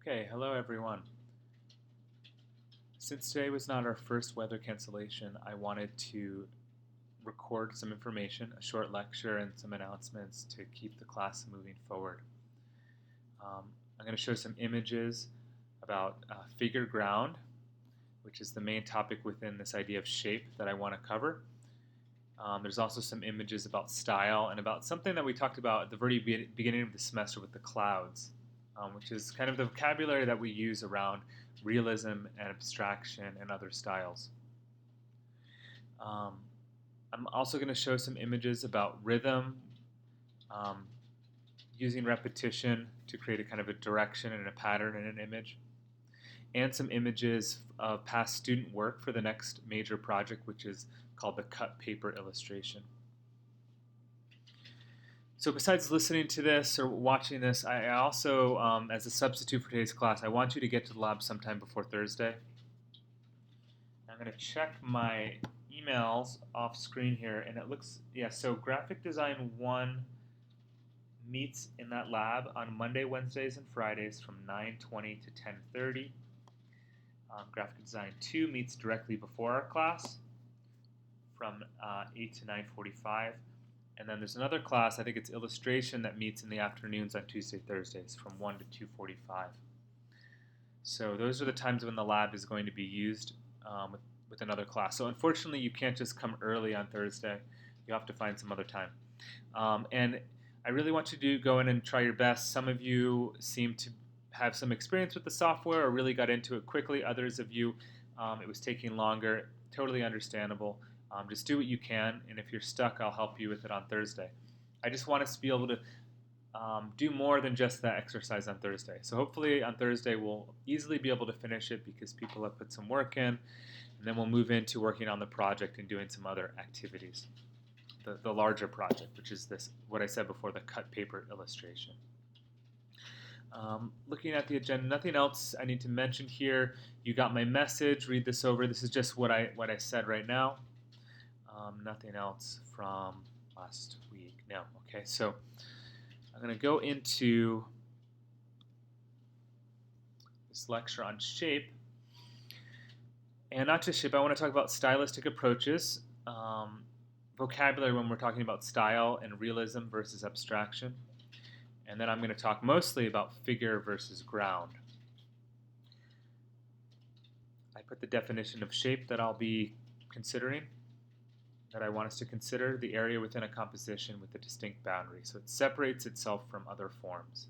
Okay, hello everyone. Since today was not our first weather cancellation, I wanted to record some information, a short lecture, and some announcements to keep the class moving forward. I'm going to show some images about figure ground, which is the main topic within this idea of shape that I want to cover. There's also some images about style and about something that we talked about at the very beginning of the semester with the clouds, which is kind of the vocabulary that we use around realism and abstraction and other styles. Um, I'm also going to show some images about rhythm, um, using repetition to create a kind of a direction and a pattern in an image, and some images of past student work for the next major project, which is called the cut paper illustration. So besides listening to this or watching this, I also, as a substitute for today's class, I want you to get to the lab sometime before Thursday. I'm going to check my emails off screen here, and it looks, so Graphic Design 1 meets in that lab on Monday, Wednesdays, and Fridays from 9:20 to 10:30. Graphic Design 2 meets directly before our class from 8 to 9:45. And then there's another class, I think it's illustration, that meets in the afternoons on Tuesday, Thursdays from 1 to 2:45. So those are the times when the lab is going to be used with another class. So unfortunately, you can't just come early on Thursday. You'll have to find some other time. And I really want you to go in and try your best. Some of you seem to have some experience with the software or really got into it quickly. Others of you, it was taking longer. Totally understandable. Just do what you can, and if you're stuck, I'll help you with it on Thursday. I just want us to be able to do more than just that exercise on Thursday. So hopefully on Thursday we'll easily be able to finish it because people have put some work in, and then we'll move into working on the project and doing some other activities. The larger project, which is this, what I said before, the cut paper illustration. Looking at the agenda, nothing else I need to mention here. You got my message. Read this over. This is just what I said right now. Nothing else from last week. No. Okay, so I'm going to go into this lecture on shape. And not just shape, I want to talk about stylistic approaches, vocabulary when we're talking about style and realism versus abstraction. And then I'm going to talk mostly about figure versus ground. I put the definition of shape that I'll be considering, that I want us to consider, the area within a composition with a distinct boundary. So it separates itself from other forms.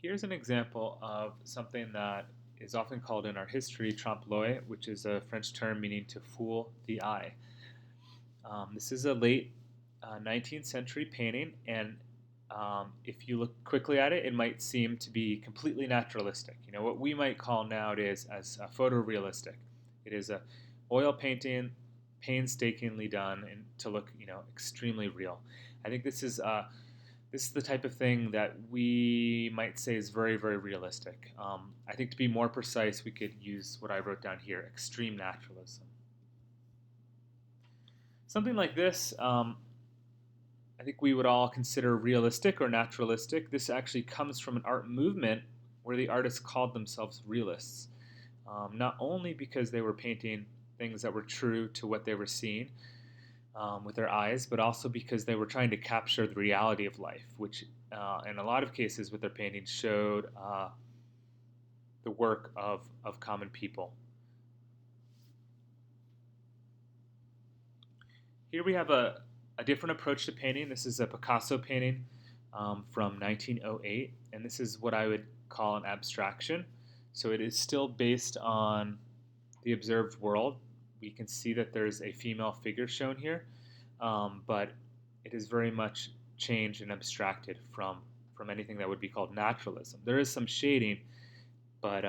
Here's an example of something that is often called in our history trompe-l'oeil, which is a French term meaning to fool the eye. This is a late 19th century painting, and if you look quickly at it, it might seem to be completely naturalistic. You know, what we might call nowadays as photorealistic. It is a oil painting, painstakingly done, and to look, extremely real. I think this is the type of thing that we might say is very, very realistic. I think to be more precise, we could use what I wrote down here: extreme naturalism. Something like this, I think we would all consider realistic or naturalistic. This actually comes from an art movement where the artists called themselves realists, not only because they were painting things that were true to what they were seeing with their eyes, but also because they were trying to capture the reality of life, which in a lot of cases with their paintings showed the work of common people. Here we have a different approach to painting. This is a Picasso painting from 1908, and this is what I would call an abstraction. So it is still based on the observed world. We can see that there's a female figure shown here, but it is very much changed and abstracted from anything that would be called naturalism. There is some shading, but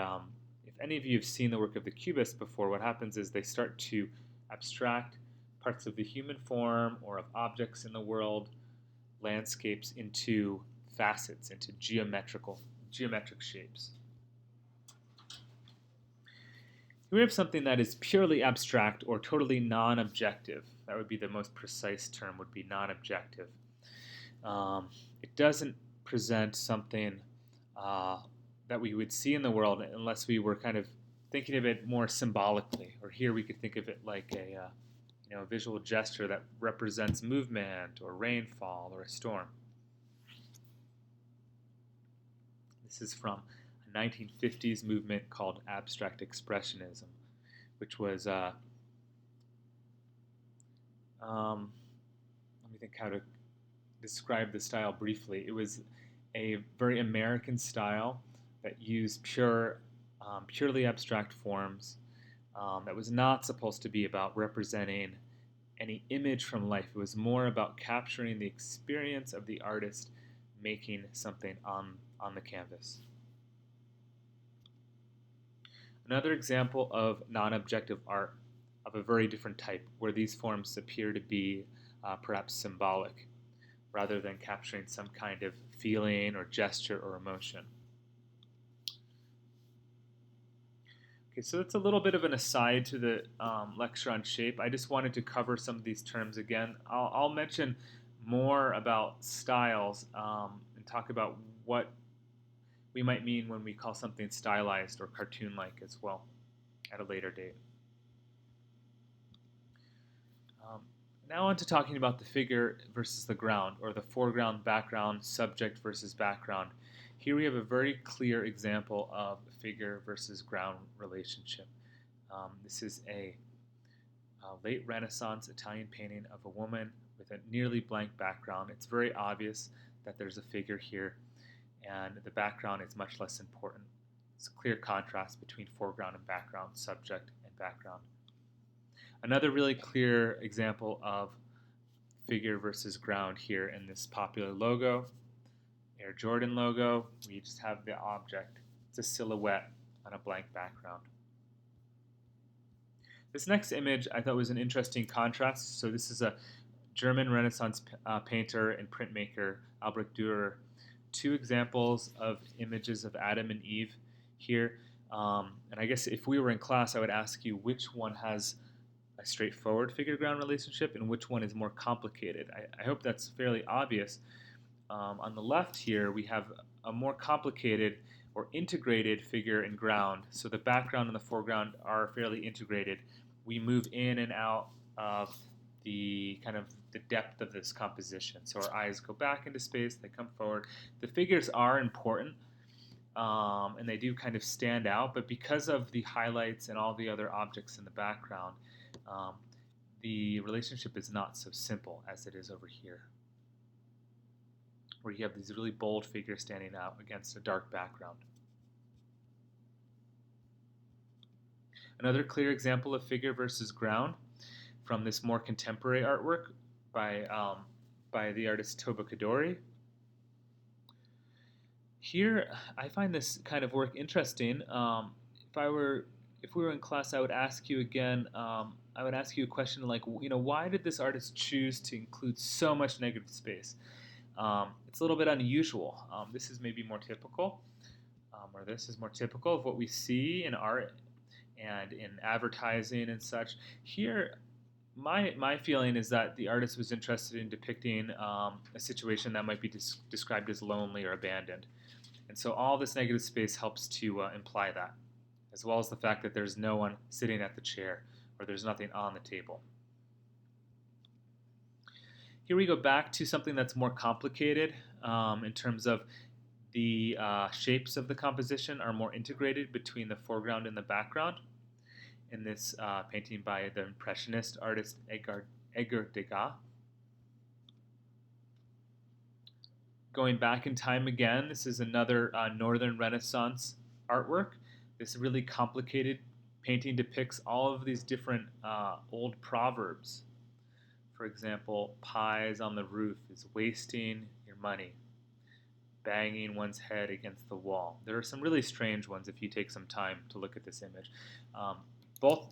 if any of you have seen the work of the Cubists before, what happens is they start to abstract parts of the human form or of objects in the world, landscapes, into facets, into geometric shapes. We have something that is purely abstract or totally non-objective. That would be the most precise term, would be non-objective. It doesn't present something that we would see in the world unless we were kind of thinking of it more symbolically. Or here we could think of it like a visual gesture that represents movement or rainfall or a storm. This is from a 1950s movement called abstract expressionism, which was let me think how to describe the style briefly. It was a very American style that used purely abstract forms. That was not supposed to be about representing any image from life. It was more about capturing the experience of the artist making something on the canvas. Another example of non-objective art of a very different type, where these forms appear to be perhaps symbolic, rather than capturing some kind of feeling or gesture or emotion. Okay, so that's a little bit of an aside to the lecture on shape. I just wanted to cover some of these terms again. I'll mention more about styles and talk about what we might mean when we call something stylized or cartoon-like as well at a later date. Now on to talking about the figure versus the ground, or the foreground, background, subject versus background. Here we have a very clear example of figure versus ground relationship. This is a late Renaissance Italian painting of a woman with a nearly blank background. It's very obvious that there's a figure here, and the background is much less important. It's a clear contrast between foreground and background, subject and background. Another really clear example of figure versus ground here in this popular logo, Air Jordan logo, where you just have the object. It's a silhouette on a blank background. This next image I thought was an interesting contrast. So this is a German Renaissance painter and printmaker, Albrecht Dürer. Two examples of images of Adam and Eve here. And I guess if we were in class, I would ask you which one has a straightforward figure-ground relationship and which one is more complicated. I hope that's fairly obvious. On the left here, we have a more complicated or integrated figure and ground. So the background and the foreground are fairly integrated. We move in and out of the kind of the depth of this composition. So our eyes go back into space, they come forward. The figures are important, and they do kind of stand out, but because of the highlights and all the other objects in the background, the relationship is not so simple as it is over here, where you have these really bold figures standing out against a dark background. Another clear example of figure versus ground from this more contemporary artwork by the artist Toba Kadori. Here, I find this kind of work interesting. If we were in class, I would ask you again. I would ask you a question like, why did this artist choose to include so much negative space? It's a little bit unusual. This is maybe more typical, or this is more typical of what we see in art and in advertising and such. Here, my feeling is that the artist was interested in depicting a situation that might be described as lonely or abandoned. And so all this negative space helps to imply that, as well as the fact that there's no one sitting at the chair or there's nothing on the table. Here we go back to something that's more complicated in terms of the shapes of the composition are more integrated between the foreground and the background. In this painting by the Impressionist artist Edgar Degas. Going back in time again, this is another Northern Renaissance artwork. This really complicated painting depicts all of these different old proverbs. For example, pies on the roof is wasting your money, banging one's head against the wall. There are some really strange ones if you take some time to look at this image.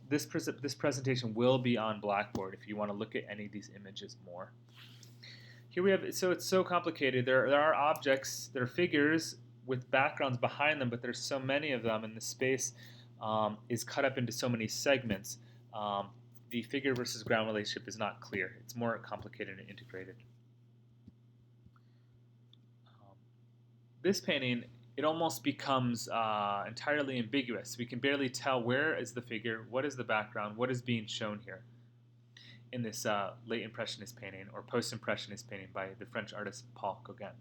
This presentation will be on Blackboard if you want to look at any of these images more. Here we have, so it's so complicated. There are objects, there are figures with backgrounds behind them, but there's so many of them, and the space is cut up into so many segments. The figure versus ground relationship is not clear. It's more complicated and integrated. this painting, it almost becomes entirely ambiguous. We can barely tell where is the figure, what is the background, what is being shown here in this late Impressionist painting or post-Impressionist painting by the French artist Paul Gauguin.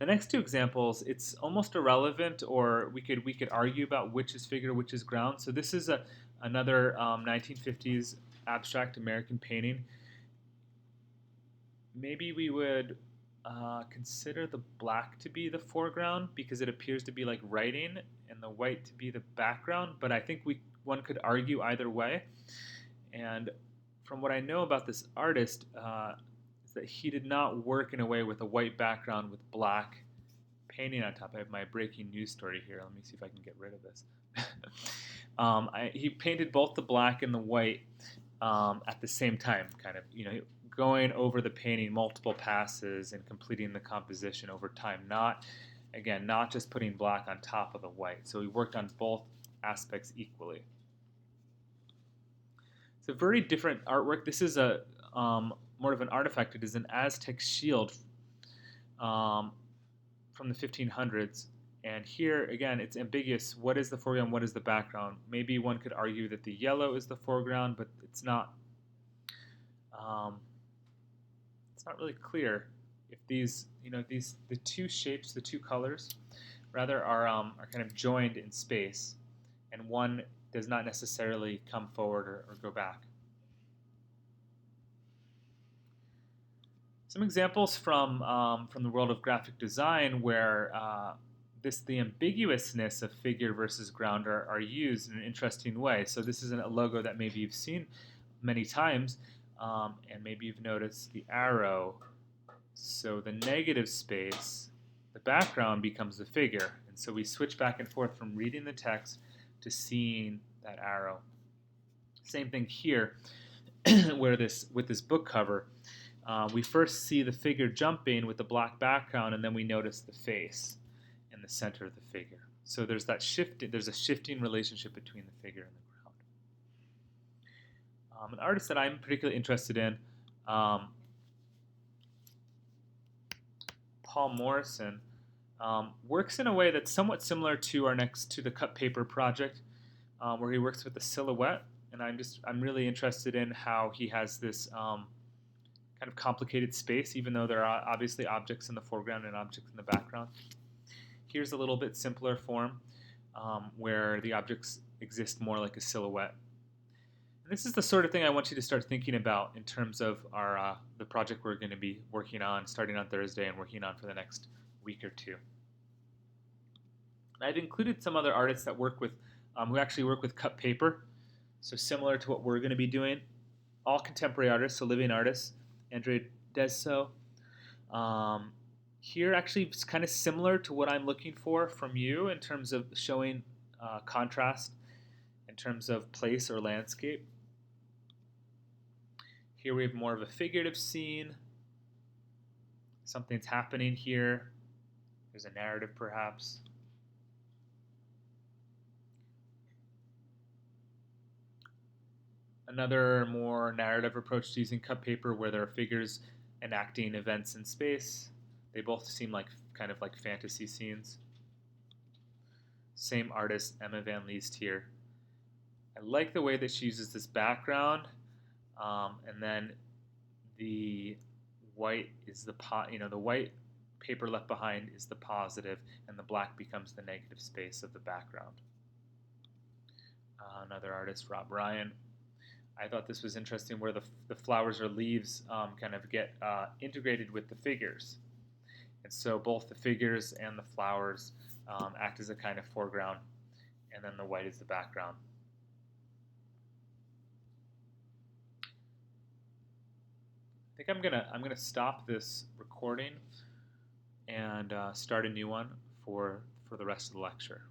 The next two examples, it's almost irrelevant, or we could argue about which is figure, which is ground. So this is another 1950s abstract American painting. Maybe we would consider the black to be the foreground because it appears to be like writing, and the white to be the background. But I think one could argue either way. And from what I know about this artist, is that he did not work in a way with a white background with black painting on top. I have my breaking news story here. Let me see if I can get rid of this. He painted both the black and the white at the same time, kind of, going over the painting multiple passes and completing the composition over time. Not just putting black on top of the white. So he worked on both aspects equally. It's a very different artwork. This is a more of an artifact. It is an Aztec shield from the 1500s. And here, again, it's ambiguous. What is the foreground? What is the background? Maybe one could argue that the yellow is the foreground, but it's not. It's not really clear if these, the two shapes, the two colors, rather are kind of joined in space, and one does not necessarily come forward or go back. Some examples from the world of graphic design where the ambiguousness of figure versus ground are used in an interesting way. So this is a logo that maybe you've seen many times, and maybe you've noticed the arrow. So the negative space, the background becomes the figure. And so we switch back and forth from reading the text to seeing that arrow. Same thing here, where with this book cover, we first see the figure jumping with the black background, and then we notice the face in the center of the figure. So there's a shifting relationship between the figure and the ground. An artist that I'm particularly interested in, Paul Morrison, works in a way that's somewhat similar to the cut paper project, where he works with a silhouette. And I'm really interested in how he has this kind of complicated space, even though there are obviously objects in the foreground and objects in the background. Here's a little bit simpler form, where the objects exist more like a silhouette. And this is the sort of thing I want you to start thinking about in terms of the project we're going to be working on starting on Thursday and working on for the next week or two. I've included some other artists that who actually work with cut paper, so similar to what we're going to be doing. All contemporary artists, so living artists. Andre Deso. Here actually it's kind of similar to what I'm looking for from you in terms of showing contrast in terms of place or landscape. Here we have more of a figurative scene. Something's happening here. There's a narrative perhaps. Another more narrative approach to using cut paper where there are figures enacting events in space. They both seem kind of like fantasy scenes. Same artist, Emma Van Leest here. I like the way that she uses this background, and then the white is the white paper left behind is the positive, and the black becomes the negative space of the background. Another artist, Rob Ryan. I thought this was interesting where the flowers or leaves kind of get integrated with the figures. And so both the figures and the flowers act as a kind of foreground, and then the white is the background. I think I'm gonna stop this recording and start a new one for the rest of the lecture.